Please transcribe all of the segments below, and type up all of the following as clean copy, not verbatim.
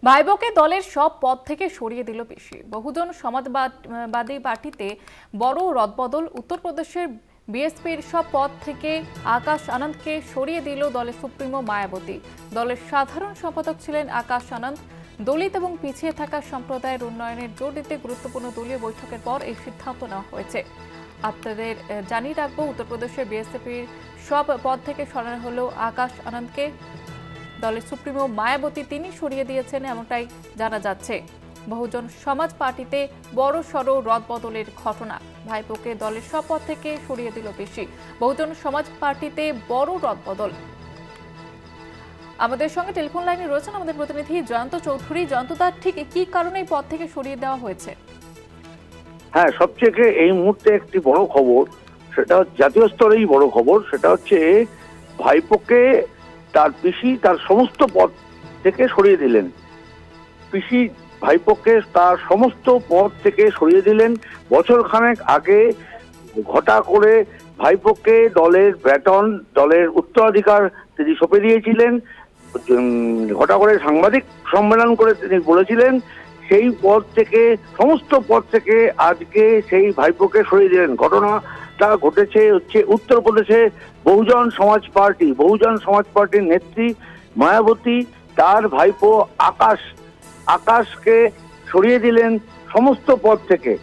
ভাইবোকে দলের সব পদ থেকে সরিয়ে দিল পিসি। বহুজন সমাজবাদী পার্টিতে বড় রদবদল। উত্তরপ্রদেশের বিএসপির সব পদ থেকে আকাশ আনন্দকে সরিয়ে দিল দলের সুপ্রিমো মায়াবতী। দলের সাধারণ সম্পাদক ছিলেন আকাশ আনন্দ। দলিত এবং পিছিয়ে থাকা সম্প্রদায়ের উন্নয়নের জোর দিতে গুরুত্বপূর্ণ দলীয় বৈঠকের পর এই সিদ্ধান্ত নেওয়া হয়েছে। আপনাদের জানিয়ে রাখবো, উত্তরপ্রদেশের বিএসপির সব পদ থেকে সরানো হলো আকাশ আনন্দকে। দলের সুপ্রিমো মায়াবতী তিনি সরিয়ে দিয়েছেন এমনটাই জানা যাচ্ছে। বহুজন সমাজ পার্টিতে বড় সড় রদবদলের ঘটনা। ভাইপোকে দলের সব পদ থেকে সরিয়ে দিল পিসি। বহুজন সমাজ পার্টিতে বড় রদবদল। আমাদের সঙ্গে টেলিফোন লাইনে রয়েছেন আমাদের প্রতিনিধি জয়ন্ত চৌধুরী। জয়ন্তদা, ঠিক কি কারণে এই পদ থেকে সরিয়ে দেওয়া হয়েছে? হ্যাঁ, সবচেয়ে এই মুহূর্তে একটি বড় খবর, সেটা জাতীয় স্তরেই বড় খবর। সেটা হচ্ছে ভাইপোকে তার পিসি তার সমস্ত পদ থেকে সরিয়ে দিলেন। পিসি ভাইপোকে তার সমস্ত পদ থেকে সরিয়ে দিলেন। বছর খানেক আগে ঘটা করে ভাইপোকে দলের ব্যাটন, দলের উত্তরাধিকার তিনি সঁপে দিয়েছিলেন। ঘটা করে সাংবাদিক সম্মেলন করে তিনি বলেছিলেন সেই পদ থেকে, সমস্ত পদ থেকে আজকে সেই ভাইপোকে সরিয়ে দিলেন। ঘটনাটা ঘটেছে হচ্ছে উত্তরপ্রদেশে বহুজন সমাজ পার্টির নেত্রী মায়াবতী তার ভাইপো আকাশকে সরিয়ে দিলেন সমস্ত পদ থেকে।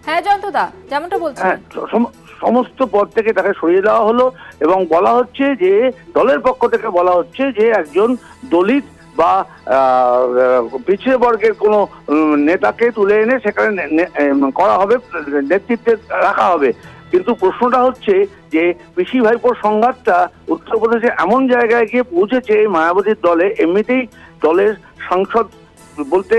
হ্যাঁ জয়ন্তদা, যেমনটা বলছেন, সমস্ত পদ থেকে তাকে সরিয়ে দেওয়া হলো এবং বলা হচ্ছে যে দলের পক্ষ থেকে বলা হচ্ছে যে একজন দলিত বা পিছিয়ে বর্গের কোনো নেতাকে তুলে এনে সেখানে করা হবে, নেতৃত্বে রাখা হবে। কিন্তু প্রশ্নটা হচ্ছে যে পিসি ভাইপোর সংঘাতটা উত্তরপ্রদেশে এমন জায়গায় গিয়ে পৌঁছেছে মায়াবতীর দলে। এমনিতেই দলের সাংসদ বলতে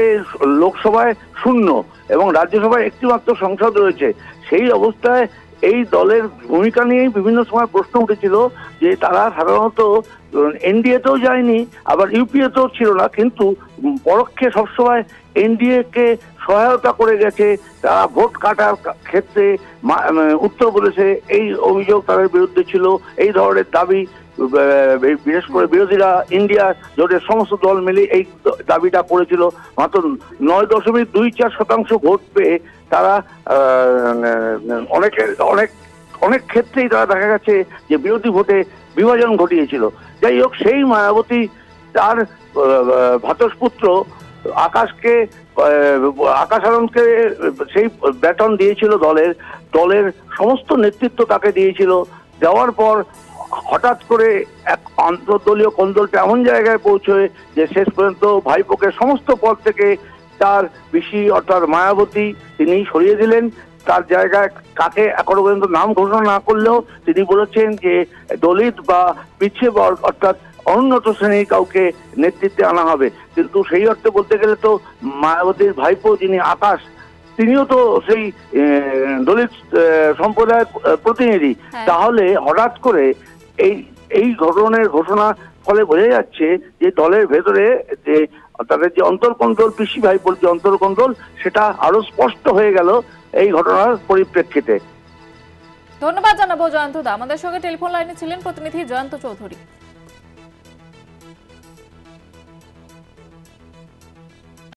লোকসভায় শূন্য এবং রাজ্যসভায় একটি মাত্র সংসদ রয়েছে। সেই অবস্থায় এই দলের ভূমিকা নিয়েই বিভিন্ন সময় প্রশ্ন উঠেছিল যে তারা সাধারণত এনডিএতেও যায়নি, আবার ইউপিএতেও ছিল না, কিন্তু পরোক্ষে সবসময় এনডিএ কে সহায়তা করে গেছে তারা ভোট কাটার ক্ষেত্রে। উত্তরপ্রদেশে এই অভিযোগ তাদের বিরুদ্ধে ছিল। এই ধরনের দাবি বিশেষ করে বিরোধীরা, ইন্ডিয়া জোটের সমস্ত দল মিলে এই দাবিটা করেছিল। মাত্র 9.24% ভোট পেয়ে তারা অনেক ক্ষেত্রেই তারা দেখা গেছে যে বিরোধী ভোটে বিভাজন ঘটিয়েছিল। যাই হোক, সেই মায়াবতী তার ভ্রাতুষ্পুত্র আকাশ আনন্দকে সেই ব্যাটন দিয়েছিল। দলের সমস্ত নেতৃত্ব তাকে দিয়েছিল। দেওয়ার পর হঠাৎ করে এক আন্তর্দলীয় কোন্দলটা এমন জায়গায় পৌঁছয় যে শেষ পর্যন্ত ভাইপোকে সমস্ত পদ থেকে তার পিসি অর্থাৎ মায়াবতী তিনি সরিয়ে দিলেন। তার জায়গায় কাকে এখনো পর্যন্ত নাম ঘোষণা না করলেও তিনি বলেছেন যে দলিত বা পিছিয়ে বর্গ অর্থাৎ অনুন্নত শ্রেণীর কাউকে নেতৃত্বে আনা হবে। কিন্তু সেই অর্থে বলতে গেলে তো মায়াবতীর ভাইপো যিনি আকাশ, তিনিও তো সেই দলিত সম্প্রদায়ের প্রতিনিধি। তাহলে হঠাৎ করে এই ঘটনার ঘোষণা ফলে বোঝা যাচ্ছে যে দলের ভেতরে যে তাদের যে অন্তর্কন্দল, পিসি ভাইপোর যে অন্তর্কন্দল, সেটা আরো স্পষ্ট হয়ে গেল এই ঘটনার পরিপ্রেক্ষিতে। ধন্যবাদ জানাবো জয়ন্তদা। আমাদের সঙ্গে টেলিফোন লাইনে ছিলেন প্রতিনিধি জয়ন্ত চৌধুরী।